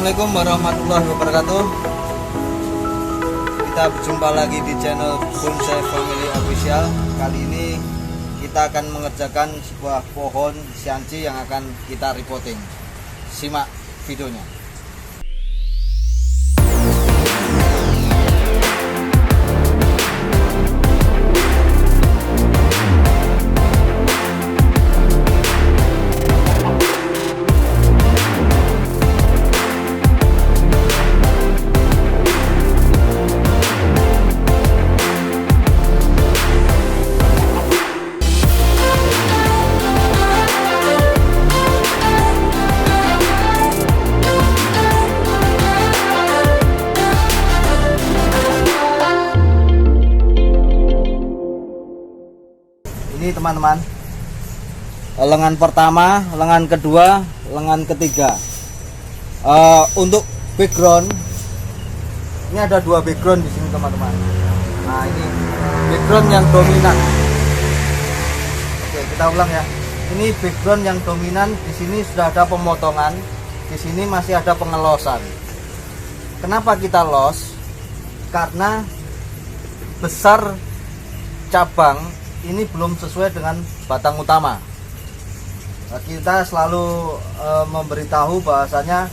Assalamualaikum warahmatullahi wabarakatuh. Kita berjumpa lagi di channel Bonsai Family Official. Kali ini kita akan mengerjakan sebuah pohon sianci yang akan kita repotting. Simak videonya. Ini teman-teman, lengan pertama, lengan kedua, lengan ketiga. Untuk background, ini ada dua background di sini teman-teman. Nah, ini background yang dominan. Oke, kita ulang ya. Ini background yang dominan. Di sini sudah ada pemotongan, di sini masih ada pengelosan. Kenapa kita los? Karena besar cabang ini belum sesuai dengan batang utama. Nah, kita selalu memberitahu bahwasanya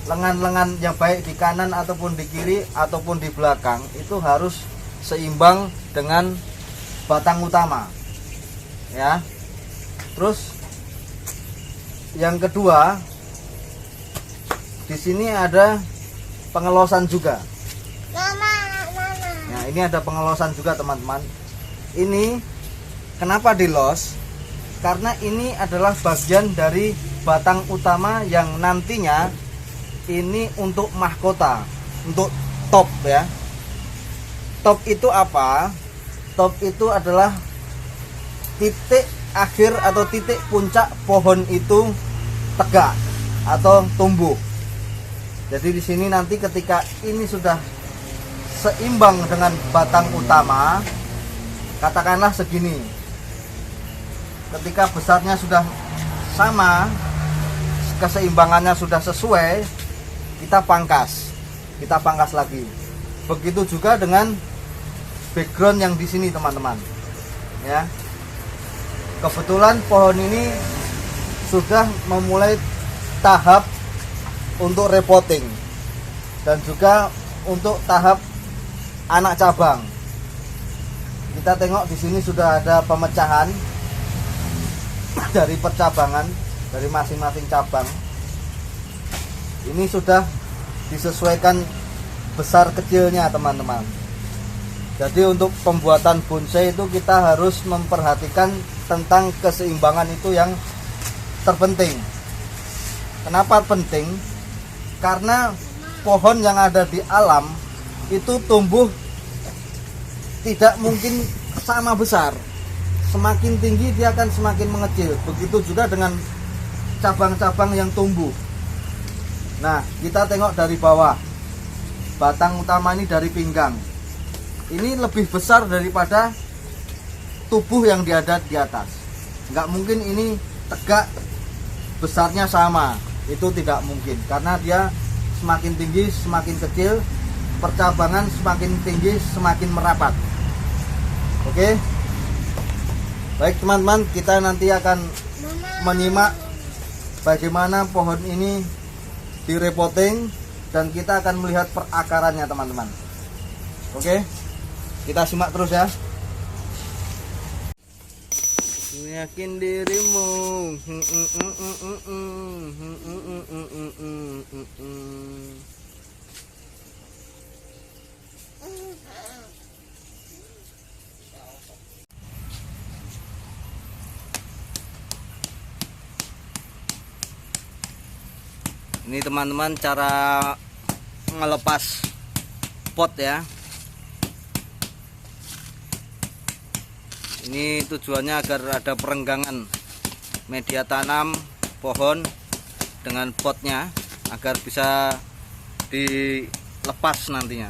lengan yang baik di kanan ataupun di kiri ataupun di belakang itu harus seimbang dengan batang utama. Ya. Terus yang kedua, di sini ada pengelosan juga. Nah, ini ada pengelosan juga teman-teman. Ini kenapa dilos? Karena ini adalah bagian dari batang utama yang nantinya ini untuk mahkota, untuk top ya. Top itu apa? Top itu adalah titik akhir atau titik puncak pohon itu tegak atau tumbuh. Jadi di sini nanti ketika ini sudah seimbang dengan batang utama, katakanlah segini, ketika besarnya sudah sama, keseimbangannya sudah sesuai, kita pangkas lagi. Begitu juga dengan background yang di sini teman-teman ya. Kebetulan pohon ini sudah memulai tahap untuk repotting dan juga untuk tahap anak cabang. Kita tengok di sini sudah ada pemecahan dari percabangan dari masing-masing cabang. Ini sudah disesuaikan besar kecilnya teman-teman. Jadi untuk pembuatan bonsai itu kita harus memperhatikan tentang keseimbangan itu yang terpenting. Kenapa penting? Karena pohon yang ada di alam itu tumbuh tidak mungkin sama besar. Semakin tinggi dia akan semakin mengecil. Begitu juga dengan cabang-cabang yang tumbuh. Nah, kita tengok dari bawah. Batang utama ini dari pinggang. Ini lebih besar daripada tubuh yang ada di atas. Nggak mungkin ini tegak besarnya sama. Itu tidak mungkin. Karena dia semakin tinggi semakin kecil, percabangan semakin tinggi semakin merapat. Oke. Baik teman-teman, kita nanti akan menyimak bagaimana pohon ini direpotting dan kita akan melihat perakarannya teman-teman. Oke. Kita simak terus ya. Yakin dirimu. Ini teman-teman cara ngelepas pot ya. Ini tujuannya agar ada perenggangan media tanam pohon dengan potnya agar bisa dilepas nantinya.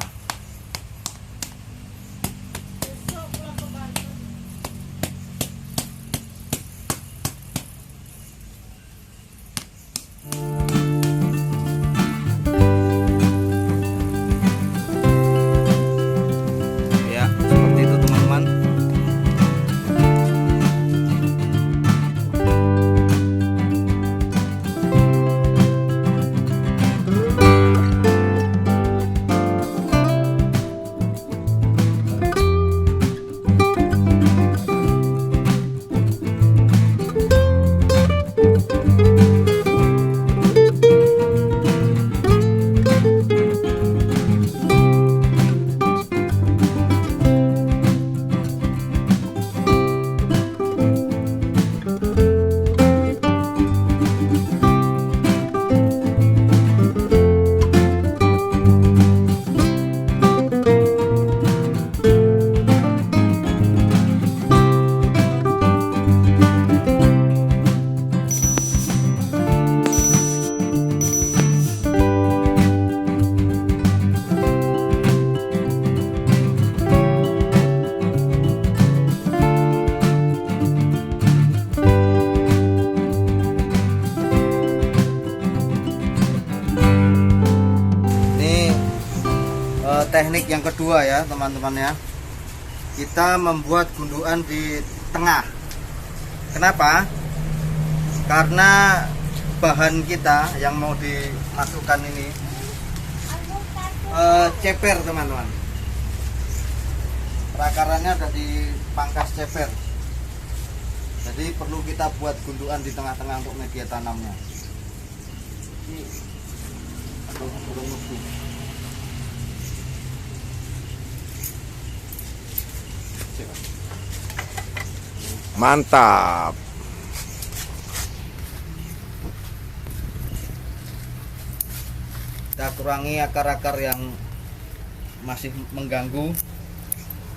teknik yang kedua ya teman-teman ya. Kita membuat gundukan di tengah. Kenapa? Karena bahan kita yang mau dimasukkan ini ceper teman-teman. Perakarannya ada di pangkas ceper. Jadi perlu kita buat gundukan di tengah-tengah untuk media tanamnya. Mantap. Kita kurangi akar-akar yang masih mengganggu,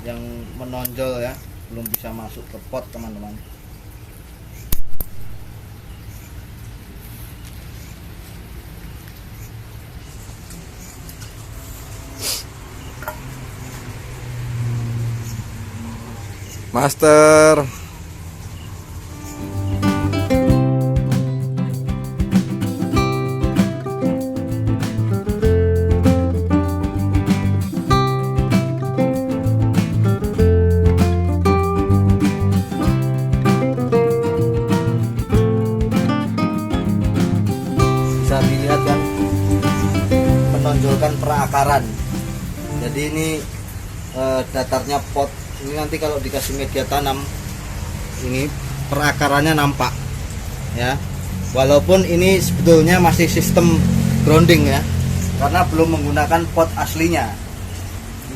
yang menonjol ya, belum bisa masuk ke pot teman-teman. Master. Bisa dilihat kan, menonjolkan perakaran. Jadi ini datarnya pot. Ini nanti kalau dikasih media tanam, ini perakarannya nampak ya. Walaupun ini sebetulnya masih sistem grounding ya, karena belum menggunakan pot aslinya.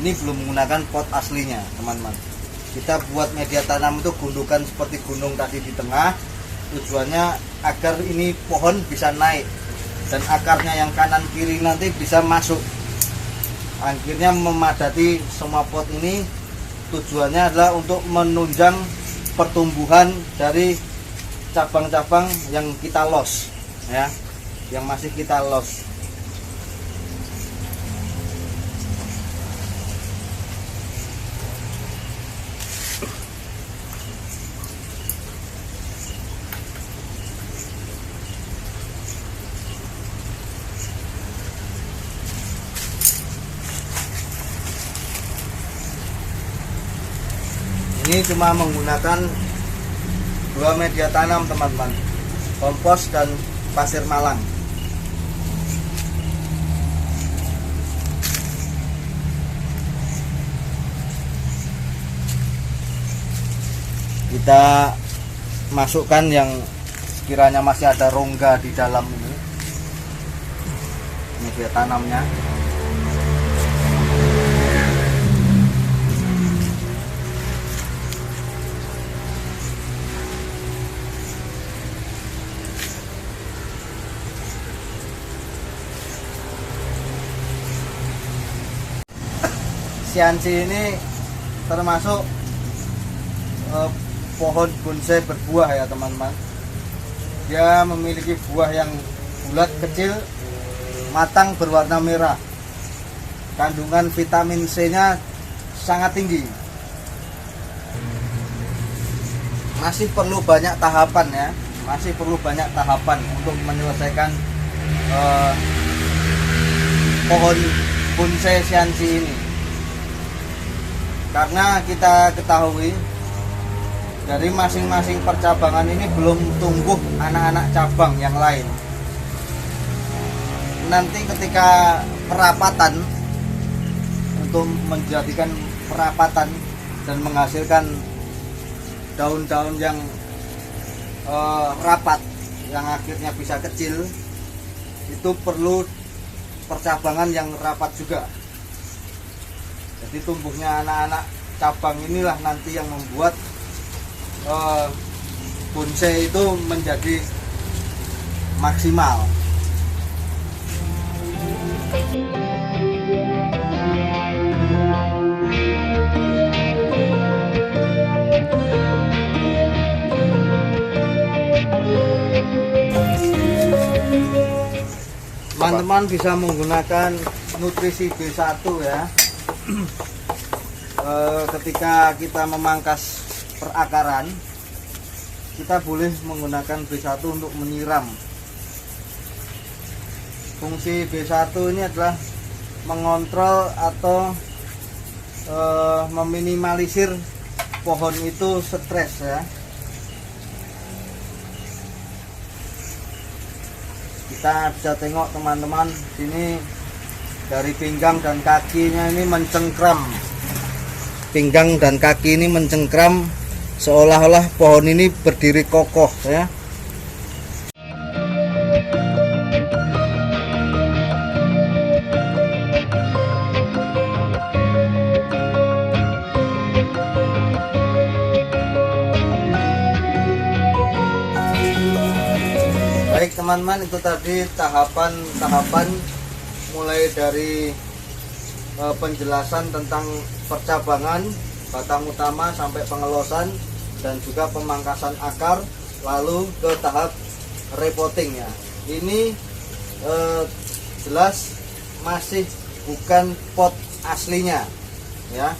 Ini belum menggunakan pot aslinya teman-teman. Kita buat media tanam itu gundukan seperti gunung tadi di tengah. Tujuannya agar ini pohon bisa naik dan akarnya yang kanan kiri nanti bisa masuk. Akhirnya memadati semua pot ini. Tujuannya adalah untuk menunjang pertumbuhan dari cabang-cabang yang kita los ya, yang masih kita los. Ini cuma menggunakan 2 media tanam teman-teman, kompos dan pasir malang. Kita masukkan yang sekiranya masih ada rongga di dalam ini media tanamnya. Siansi ini termasuk pohon bonsai berbuah ya teman-teman. Dia memiliki buah yang bulat kecil, matang, berwarna merah. Kandungan vitamin C-nya sangat tinggi. Masih perlu banyak tahapan ya, masih perlu banyak tahapan untuk menyelesaikan pohon bonsai siansi ini. Karena kita ketahui dari masing-masing percabangan ini belum tumbuh anak-anak cabang yang lain. Nanti ketika perapatan, untuk menjadikan perapatan dan menghasilkan daun-daun yang rapat, yang akhirnya bisa kecil, itu perlu percabangan yang rapat juga. Jadi tumbuhnya anak-anak cabang inilah nanti yang membuat bonsai itu menjadi maksimal. Teman-teman bisa menggunakan nutrisi B1 ya. Ketika kita memangkas perakaran, kita boleh menggunakan B1 untuk menyiram. Fungsi B1 ini adalah mengontrol atau meminimalisir pohon itu stres ya. Kita bisa tengok teman-teman, sini dari pinggang dan kakinya ini mencengkram. Pinggang dan kaki ini mencengkram seolah-olah pohon ini berdiri kokoh ya. Baik teman-teman, itu tadi tahapan-tahapan mulai dari penjelasan tentang percabangan batang utama sampai pengelosan dan juga pemangkasan akar, lalu ke tahap repotting ya. Ini jelas masih bukan pot aslinya ya.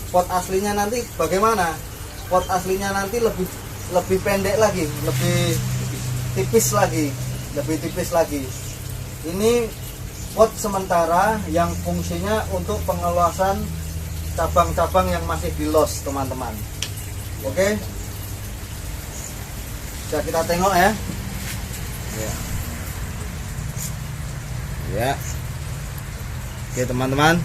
Pot aslinya nanti bagaimana? Pot aslinya nanti lebih pendek lagi, lebih tipis lagi. Ini pot sementara yang fungsinya untuk pengelosan cabang-cabang yang masih di los teman-teman. Oke, bisa kita tengok ya. Ya. Oke teman-teman,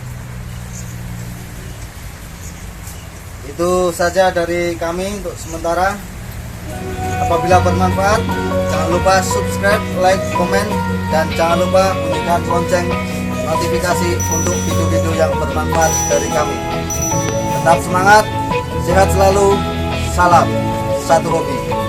itu saja dari kami untuk sementara. Apabila bermanfaat, jangan lupa subscribe, like, komen, dan jangan lupa bunyikan lonceng notifikasi untuk video-video yang bermanfaat dari kami. Tetap semangat, sehat selalu, salam satu hobi.